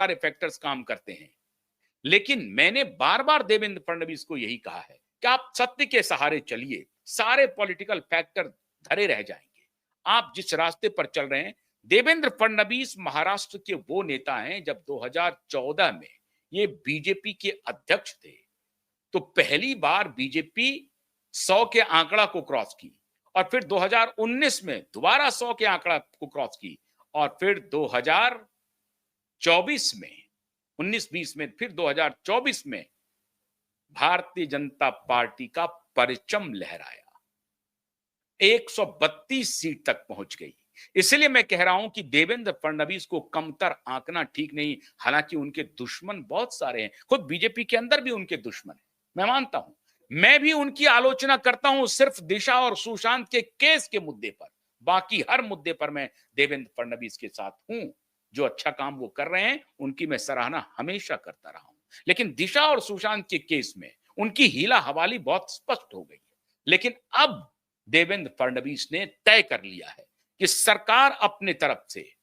सारे फैक्टर्स काम करते हैं। लेकिन मैंने बार-बार देवेंद्र फडणवीस को यही कहा है कि आप सत्य के सहारे चलिए, सारे पॉलिटिकल फैक्टर धरे रह जाएंगे। आप जिस रास्ते पर चल रहे हैं, देवेंद्र फडणवीस महाराष्ट्र के वो नेता हैं, जब 2014 में ये बीजेपी के अध्यक्ष थे, तो पहली बार बीजेपी 100 के आंकड़ा को क्रॉस की, और फिर 2019 में दोबारा 100 के आंकड़ा को क्रॉस की, और फिर 2024 में 19-20 में, फिर 2024 में भारतीय जनता पार्टी का परचम लहराया, 132 सीट तक पहुंच गई। इसलिए मैं कह रहा हूं कि देवेंद्र फडणवीस को कमतर आंकना ठीक नहीं। हालांकि उनके दुश्मन बहुत सारे हैं, खुद बीजेपी के अंदर भी उनके दुश्मन हैं, मैं मानता हूं। मैं भी उनकी आलोचना करता हूं सिर्फ दिशा और सुशांत के केस के मुद्दे पर। बाकी हर मुद्दे पर मैं देवेंद्र फडणवीस के साथ हूं। जो अच्छा काम वो कर रहे हैं, उनकी मैं सराहना हमेशा करता रहा हूं। लेकिन दिशा और सुशांत के केस में उनकी हीला हवाली बहुत स्पष्ट हो गई है। लेकिन अब देवेंद्र फडणवीस ने तय कर लिया है कि सरकार अपने तरफ से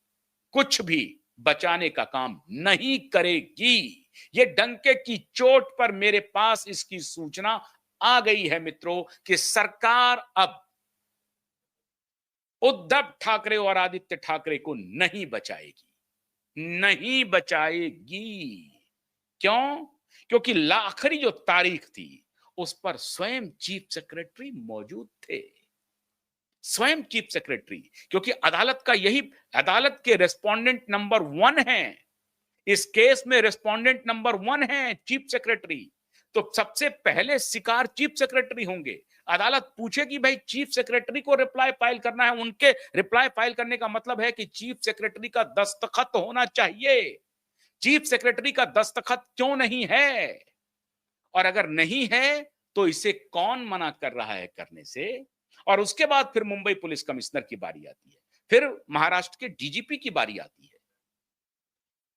कुछ भी बचाने का काम नहीं करेगी। ये डंके की चोट पर मेरे पास इसकी सूचना आ गई है मित्रों कि सरकार अब उद्धव ठाकरे और आदित्य ठाकरे को नहीं बचाएगी, नहीं बचाएगी। क्यों? क्योंकि आखिरी जो तारीख थी, उस पर स्वयं चीफ सेक्रेटरी मौजूद थे, स्वयं चीफ सेक्रेटरी। क्योंकि अदालत के रेस्पोंडेंट नंबर 1 हैं, इस केस में रेस्पोंडेंट नंबर 1 है चीफ सेक्रेटरी। तो सबसे पहले शिकार चीफ सेक्रेटरी होंगे। अदालत पूछेगी भाई चीफ सेक्रेटरी को रिप्लाई फाइल करना है, उनके रिप्लाई फाइल करने का मतलब है कि चीफ सेक्रेटरी का दस्तखत होना चाहिए। चीफ सेक्रेटरी का दस्तखत क्यों नहीं है, और अगर नहीं है तो इसे कौन मना कर रहा है करने से? और उसके बाद फिर मुंबई पुलिस कमिश्नर की बारी आती है, फिर महाराष्ट्र के डीजीपी की बारी आती है।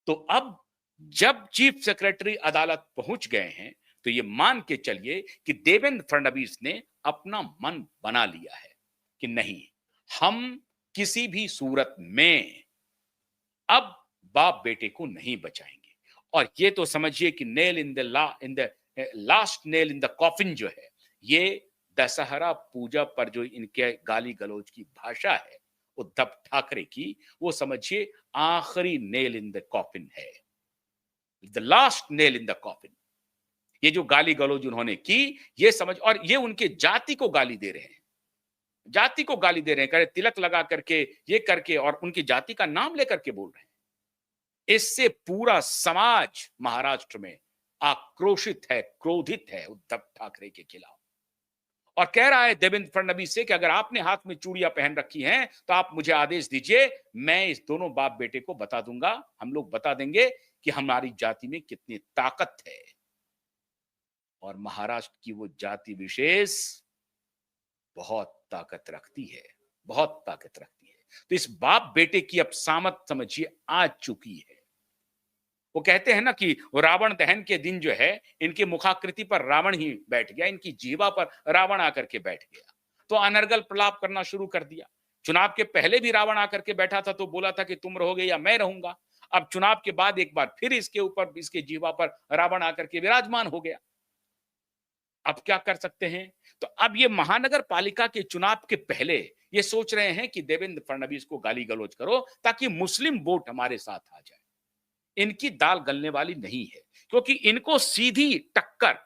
तो अब जब चीफ सेक्रेटरी अदालत पहुंच गए हैं, तो ये मान के चलिए कि देवेंद्र फडणवीस ने अपना मन बना लिया है कि नहीं, हम किसी भी सूरत में अब बाप बेटे को नहीं बचाएंगे। और ये तो समझिए कि nail in the last nail in the coffin जो है, ये दशहरा पूजा पर जो इनके गाली गलौज की भाषा है उद्धव ठाकरे की, वो समझिए आखिरी नेल इन द कॉफिन है, the last nail in the coffin. ये जो गाली गलौज उन्होंने की, ये समझ, और ये उनके जाति को गाली दे रहे हैं, जाति को गाली दे रहे हैं, करे तिलक लगा करके, ये करके, और उनकी जाति का नाम लेकर के बोल रहे हैं। इससे पूरा समाज महाराष्ट्र में आक्रोशित है, क्रोधित है उद्धव ठाकरे के खिलाफ, और कह रहा है देवेंद्र फडणवीस से कि अगर आपने हाथ में चूड़ियां पहन रखी हैं तो आप मुझे आदेश दीजिए, मैं इस दोनों बाप बेटे को बता दूंगा, हम लोग बता देंगे कि हमारी जाति में कितनी ताकत है। और महाराष्ट्र की वो जाति विशेष बहुत ताकत रखती है, बहुत ताकत रखती है। तो इस बाप बेटे की अब सामत समझिए आ चुकी है। वो कहते हैं ना कि वो रावण दहन के दिन जो है, इनके मुखाकृति पर रावण ही बैठ गया, इनकी जीवा पर रावण आकर के बैठ गया, तो अनर्गल प्रलाप करना शुरू कर दिया। चुनाव के पहले भी रावण आकर के बैठा था तो बोला था कि तुम रहोगे या मैं रहूंगा। अब चुनाव के बाद एक बार फिर इसके ऊपर, इसके जीवा पर रावण आकर के विराजमान हो गया। अब क्या कर सकते हैं? तो अब ये महानगर पालिका के चुनाव के पहले ये सोच रहे हैं कि देवेंद्र फडणवीस को गाली गलौज करो ताकि मुस्लिम वोट हमारे साथ आ जाए। इनकी दाल गलने वाली नहीं है, क्योंकि इनको सीधी टक्कर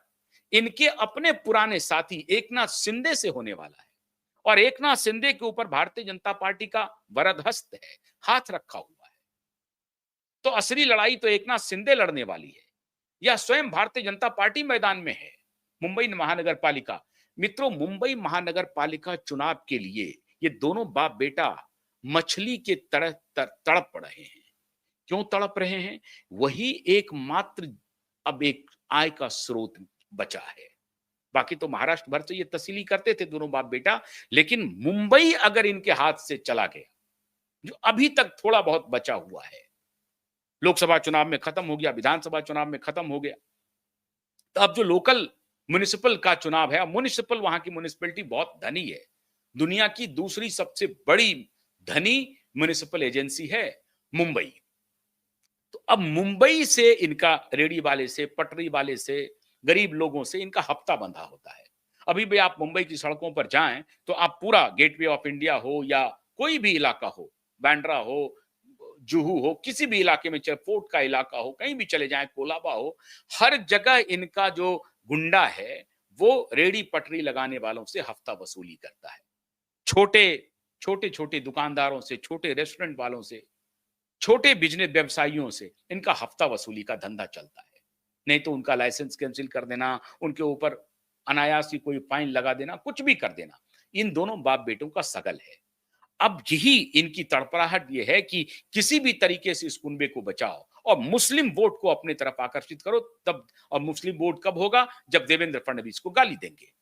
इनके अपने पुराने साथी एकनाथ शिंदे से होने वाला है, और एकनाथ शिंदे के ऊपर भारतीय जनता पार्टी का वरदहस्त है, हाथ रखा हुआ है। तो असली लड़ाई तो एकनाथ शिंदे लड़ने वाली है, या स्वयं भारतीय जनता पार्टी मैदान में है। मुंबई महानगर पालिका, मित्रों, मुंबई महानगर पालिका चुनाव के लिए ये दोनों बाप बेटा मछली के तरह तड़प रहे हैं। क्यों तड़प रहे हैं? वही एकमात्र अब एक आय का स्रोत बचा है। बाकी तो महाराष्ट्र भर से ये तस्लीम करते थे दोनों बाप बेटा, लेकिन मुंबई अगर इनके हाथ से चला गया, जो अभी तक थोड़ा बहुत बचा हुआ है, लोकसभा चुनाव में खत्म हो गया, विधानसभा चुनाव में खत्म हो गया, तो अब जो लोकल म्युनिसिपल का चुनाव है, म्युनिसिपल, वहां की म्युनिसिपैलिटी बहुत धनी है, दुनिया की दूसरी सबसे बड़ी धनी म्युनिसिपल एजेंसी है मुंबई। तो अब मुंबई से इनका रेडी वाले से, पटरी वाले से, गरीब लोगों से इनका हफ्ता बंधा होता है। अभी भी आप मुंबई की सड़कों पर जाएं तो आप पूरा गेटवे ऑफ इंडिया हो या कोई भी इलाका हो, बांद्रा हो, जुहू हो, किसी भी इलाके में चाहे फोर्ट का इलाका हो, कहीं भी चले जाएं, कोलाबा हो, हर जगह इनका जो गुंडा है वो रेडी पटरी लगाने वालों से हफ्ता वसूली करता है। छोटे छोटे छोटे दुकानदारों से, छोटे रेस्टोरेंट वालों से, छोटे बिजनेस व्यवसायियों से इनका हफ्ता वसूली का धंधा चलता है। नहीं तो उनका लाइसेंस कैंसिल कर देना, उनके ऊपर अनायास ही कोई फाइन लगा देना, कुछ भी कर देना। इन दोनों बाप बेटों का सगल है। अब यही इनकी तड़पड़ाहट ये है कि किसी भी तरीके से इस कुनबे को बचाओ और मुस्लिम वोट को अपनी तरफ आकर्षित करो। तब और मुस्लिम वोट कब होगा? जब देवेंद्र फडणवीस को गाली देंगे।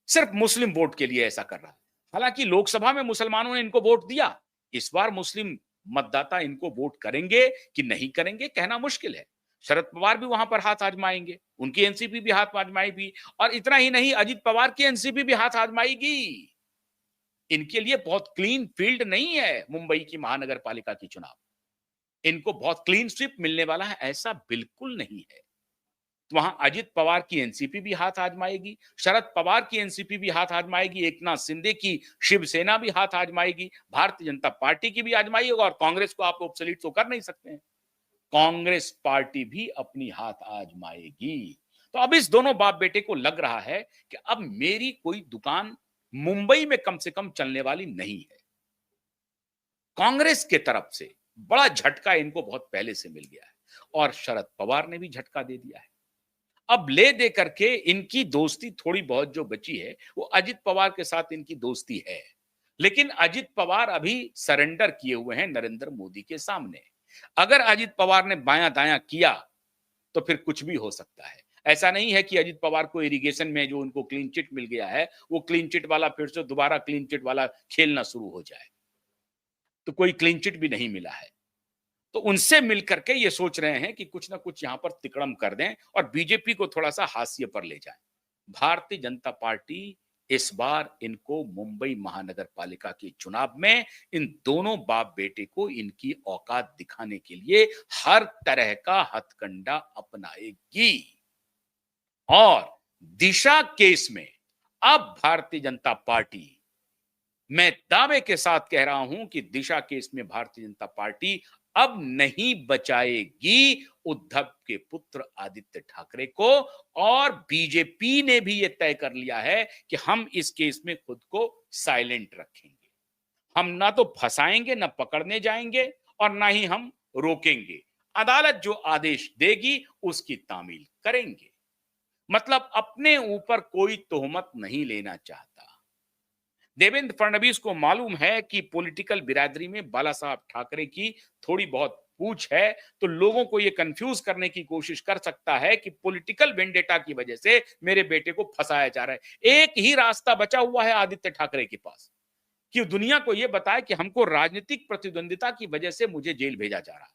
सिर्फ मुस्लिम वोट के लिए ऐसा कर रहा है। हालांकि लोकसभा में मुसलमानों ने इनको वोट दिया। इस बार मुस्लिम मतदाता इनको वोट करेंगे कि नहीं करेंगे कहना मुश्किल है। शरद पवार भी वहां पर हाथ आजमाएंगे, उनकी एनसीपी भी हाथ आजमाएगी, और इतना ही नहीं, अजित पवार की एनसीपी भी हाथ आजमाएगी। इनके लिए बहुत क्लीन फील्ड नहीं है मुंबई की महानगर पालिका की चुनाव। इनको बहुत क्लीन स्वीप मिलने वाला है, ऐसा बिल्कुल नहीं है। तो वहां अजित पवार की एनसीपी भी हाथ आजमाएगी, शरद पवार की एनसीपी भी हाथ आजमाएगी, एकनाथ शिंदे की शिवसेना भी हाथ आजमाएगी, भारतीय जनता पार्टी की भी आजमाएगी, और कांग्रेस को आप ऑब्सोलीट तो कर नहीं सकते हैं। कांग्रेस पार्टी भी अपनी हाथ आजमाएगी। तो अब इस दोनों बाप बेटे को लग रहा है कि अब मेरी कोई दुकान मुंबई में कम से कम चलने वाली नहीं है। कांग्रेस के तरफ से बड़ा झटका इनको बहुत पहले से मिल गया है, और शरद पवार ने भी झटका दे दिया है। अब ले दे करके इनकी दोस्ती थोड़ी बहुत जो बची है वो अजित पवार के साथ इनकी दोस्ती है, लेकिन अजित पवार अभी सरेंडर किए हुए हैं नरेंद्र मोदी के सामने। अगर अजित पवार ने बायां दायां किया तो फिर कुछ भी हो सकता है। ऐसा नहीं है कि अजित पवार को इरिगेशन में जो उनको क्लीन चिट मिल गया है वो क्लीन चिट वाला फिर से दोबारा क्लीन चिट वाला खेलना शुरू हो जाए। तो कोई क्लीन चिट भी नहीं मिला है। तो उनसे मिलकर के ये सोच रहे हैं कि कुछ ना कुछ यहां पर तिकड़म कर दें और बीजेपी को थोड़ा सा हाशिए पर ले जाएं। भारतीय जनता पार्टी इस बार इनको मुंबई महानगर पालिका के चुनाव में इन दोनों बाप बेटे को इनकी औकात दिखाने के लिए हर तरह का हथकंडा अपनाएगी। और दिशा केस में अब भारतीय जनता पार्टी, मैं दावे के साथ कह रहा हूं कि दिशा केस में भारतीय जनता पार्टी अब नहीं बचाएगी उद्धव के पुत्र आदित्य ठाकरे को, और बीजेपी ने भी यह तय कर लिया है कि हम इस केस में खुद को साइलेंट रखेंगे। हम ना तो फंसाएंगे, ना पकड़ने जाएंगे, और ना ही हम रोकेंगे। अदालत जो आदेश देगी उसकी तामील करेंगे। मतलब अपने ऊपर कोई तोहमत नहीं लेना चाहता। देवेंद्र फडणवीस को मालूम है कि पॉलिटिकल बिरादरी में बाला साहब ठाकरे की थोड़ी बहुत पूछ है, तो लोगों को यह कंफ्यूज करने की कोशिश कर सकता है कि पॉलिटिकल वेंडेटा की वजह से मेरे बेटे को फंसाया जा रहा है। एक ही रास्ता बचा हुआ है आदित्य ठाकरे के पास कि दुनिया को यह बताए कि हमको राजनीतिक प्रतिद्वंदिता की वजह से मुझे जेल भेजा जा रहा है,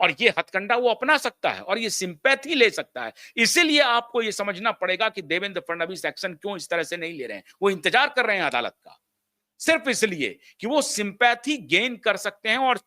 और ये हथकंडा वो अपना सकता है और ये सिंपैथी ले सकता है। इसीलिए आपको ये समझना पड़ेगा कि देवेंद्र फडणवीस एक्शन क्यों इस तरह से नहीं ले रहे हैं। वो इंतजार कर रहे हैं अदालत का, सिर्फ इसलिए कि वो सिंपैथी गेन कर सकते हैं और